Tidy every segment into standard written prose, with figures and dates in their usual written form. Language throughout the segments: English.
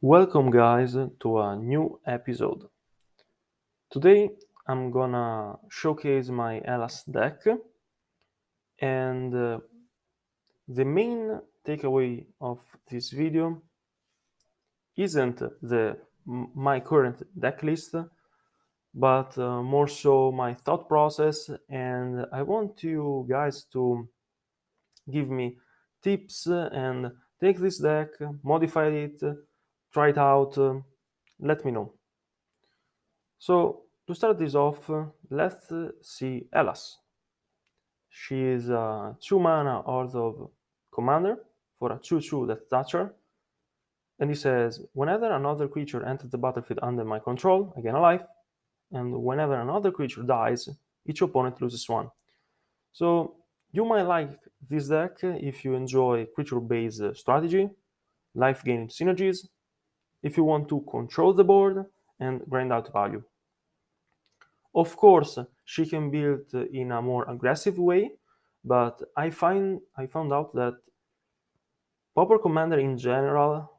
Welcome guys to a new episode. Today I'm gonna showcase my Elas deck and the main takeaway of this video isn't my current deck list but more so my thought process, and I want you guys to give me tips and take this deck, modify it, try it out, let me know. So to start this off, let's see Elas. She is a 2 mana Earth of Commander for a 2/2 Death Toucher, and he says, whenever another creature enters the battlefield under my control, I gain a life, and whenever another creature dies, each opponent loses one. So you might like this deck if you enjoy creature-based strategy, life-gaining synergies, if you want to control the board and grind out value. Of course, she can build in a more aggressive way, but I found out that Pauper Commander in general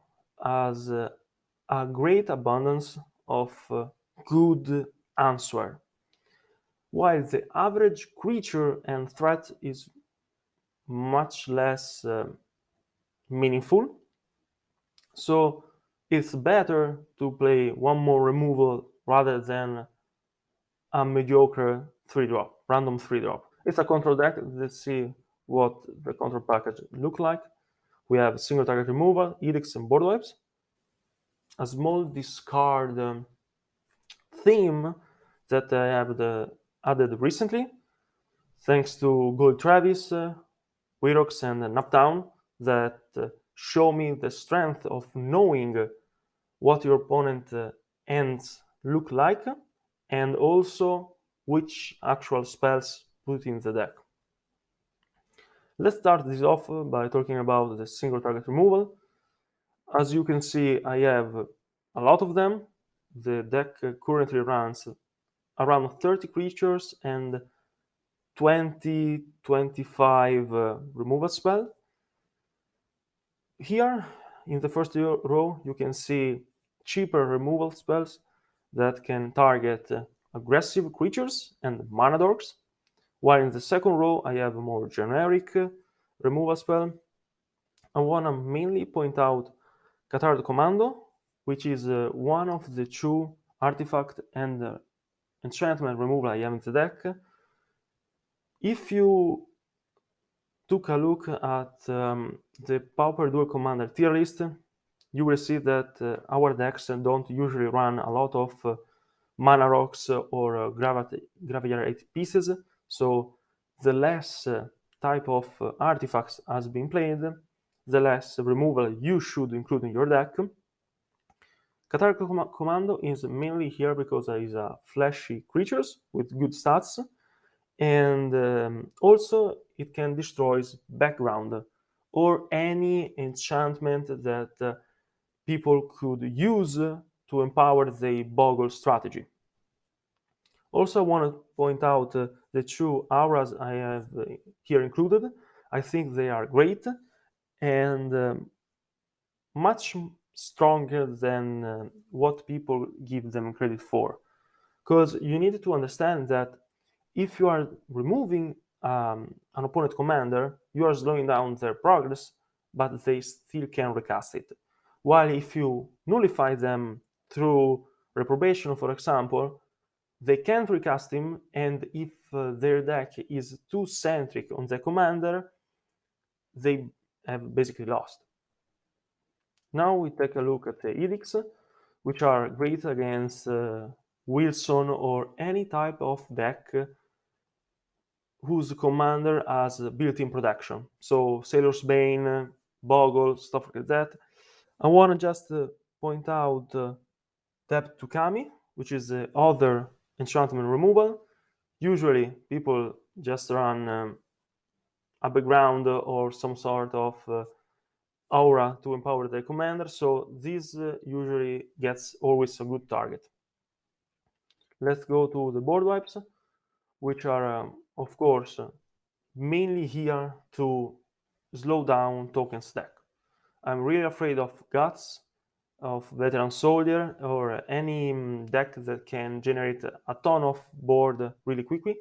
has a great abundance of good answer, while the average creature and threat is much less meaningful. So it's better to play one more removal rather than a mediocre 3-drop, random 3-drop. It's a control deck. Let's see what the control package look like. We have single target removal, edicts, and board wipes. A small discard theme that I have added recently, thanks to Gold Travis, Wirox, and Napdown, that show me the strength of knowing what your opponent ends look like, and also which actual spells put in the deck. Let's start this off by talking about the single target removal. As you can see, I have a lot of them. The deck currently runs around 30 creatures and 20-25 removal spell. Here in the first row you can see cheaper removal spells that can target aggressive creatures and mana dorks, while in the second row I have a more generic removal spell. I want to mainly point out Qatar Commando, which is one of the two artifact and enchantment removal I have in the deck. If you took a look at the Pauper Duel Commander tier list, you will see that our decks don't usually run a lot of mana rocks or graveyard pieces. So the less type of artifacts has been played, the less removal you should include in your deck. Qatar Commando is mainly here because it is a flashy creatures with good stats, and also it can destroy background or any enchantment that people could use to empower the Boggle strategy. Also, I want to point out the two auras I have here included. I think they are great and much stronger than what people give them credit for. Because you need to understand that if you are removing an opponent commander, you are slowing down their progress, but they still can recast it. While if you nullify them through reprobation, for example, they can't recast him, and if their deck is too centric on the commander, they have basically lost. Now we take a look at the edicts, which are great against Wilson or any type of deck whose commander has built-in protection. So Sailor's Bane, Boggle, stuff like that. I want to just point out Depth to Kami, which is the other enchantment removal. Usually people just run a background or some sort of aura to empower their commander, so this usually gets always a good target. Let's go to the board wipes, which are of course mainly here to slow down token stack. I'm really afraid of Guts. of Veteran Soldier or any deck that can generate a ton of board really quickly.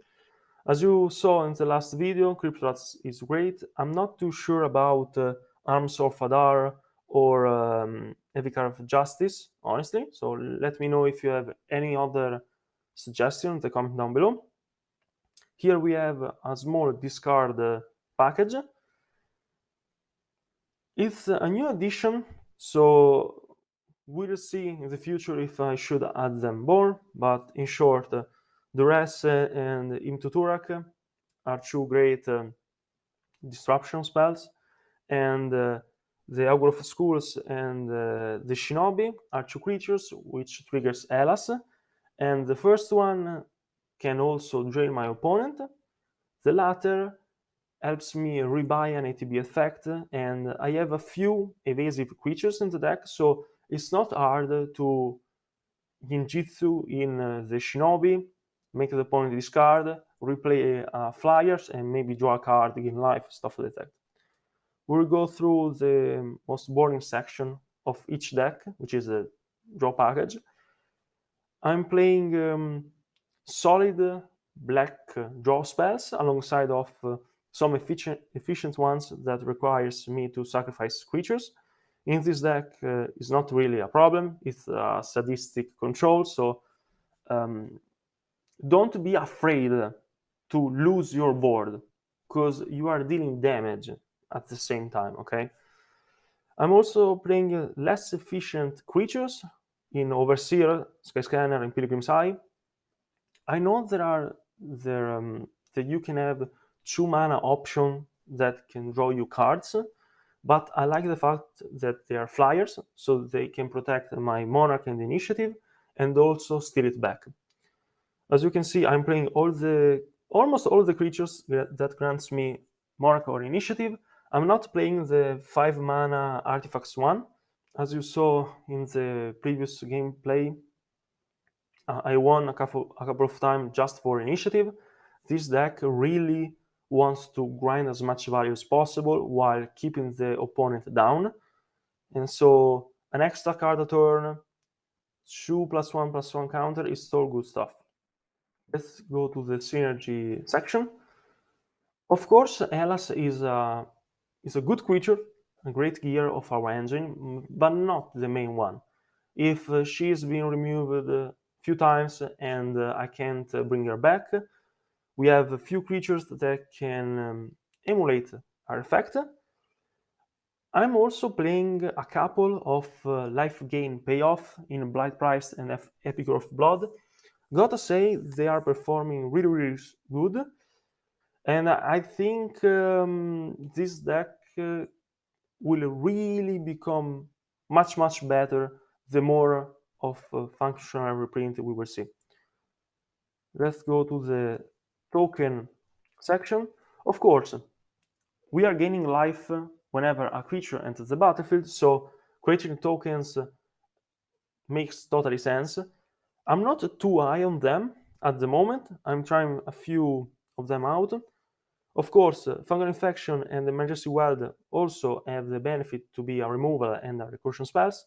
As you saw in the last video, Cryptorax is great. I'm not too sure about Arms of Adar or a Vicar of Justice, honestly. So let me know if you have any other suggestion in the comment down below. Here we have a small discard package. It's a new addition, so we'll see in the future if I should add them more, but in short, Duress and Imtuturak are two great disruption spells, and the Augur of Schools and the Shinobi are two creatures which triggers Elas, and the first one can also drain my opponent. The latter helps me rebuy an ATB effect, and I have a few evasive creatures in the deck, so it's not hard to Genjutsu in the Shinobi, make the opponent discard, replay flyers, and maybe draw a card, gain life, stuff like that. We'll go through the most boring section of each deck, which is a draw package. I'm playing solid black draw spells alongside of some efficient ones that requires me to sacrifice creatures. In this deck, it's not really a problem. It's a sadistic control, so don't be afraid to lose your board because you are dealing damage at the same time, okay? I'm also playing less efficient creatures in Overseer, Skyscanner, and Pilgrim's Eye. I know that you can have 2 mana option that can draw you cards, but I like the fact that they are flyers, so they can protect my Monarch and Initiative, and also steal it back. As you can see, I'm playing almost all the creatures that grants me Monarch or Initiative. I'm not playing the 5 mana Artifacts one. As you saw in the previous gameplay, I won a couple of times just for Initiative. This deck really wants to grind as much value as possible while keeping the opponent down. And so an extra card a turn, 2+1/+1 counter is all good stuff. Let's go to the synergy section. Of course, Elas is a good creature, a great gear of our engine, but not the main one. If she's been removed a few times and I can't bring her back, we have a few creatures that can emulate her effect. I'm also playing a couple of life gain payoff in Blight Price and Epic of Blood. Gotta say, they are performing really, really good. And I think this deck will really become much, much better the more of functional reprint we will see. Let's go to the token section. Of course, we are gaining life whenever a creature enters the battlefield, so creating tokens makes totally sense. I'm not too high on them at the moment. I'm trying a few of them out. Of course, Fungal Infection and Emergency Weld also have the benefit to be a removal and a recursion spells.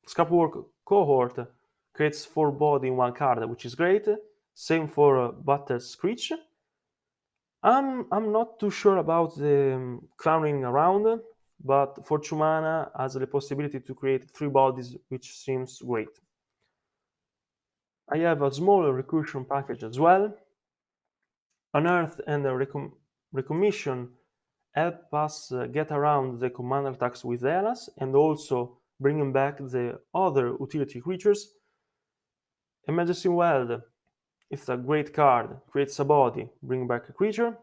Scrapwork Cohort creates 4 body in 1 card, which is great. Same for Butter Screech. I'm not too sure about the clowning around, but for 2 mana has the possibility to create 3 bodies, which seems great. I have a small recursion package as well. Unearth and Recommission help us get around the commander attacks with Elas and also bringing back the other utility creatures. Emergency Weld, it's a great card, creates a body, bring back a creature.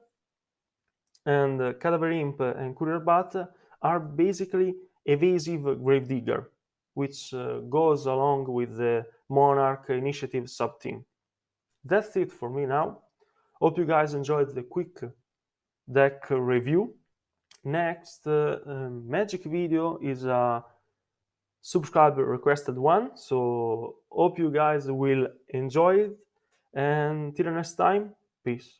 And Cadaver Imp and Courier Bat are basically evasive Gravedigger, which goes along with the Monarch Initiative sub-team. That's it for me now. Hope you guys enjoyed the quick deck review. Next Magic video is a subscriber requested one, so hope you guys will enjoy it, and till the next time, peace.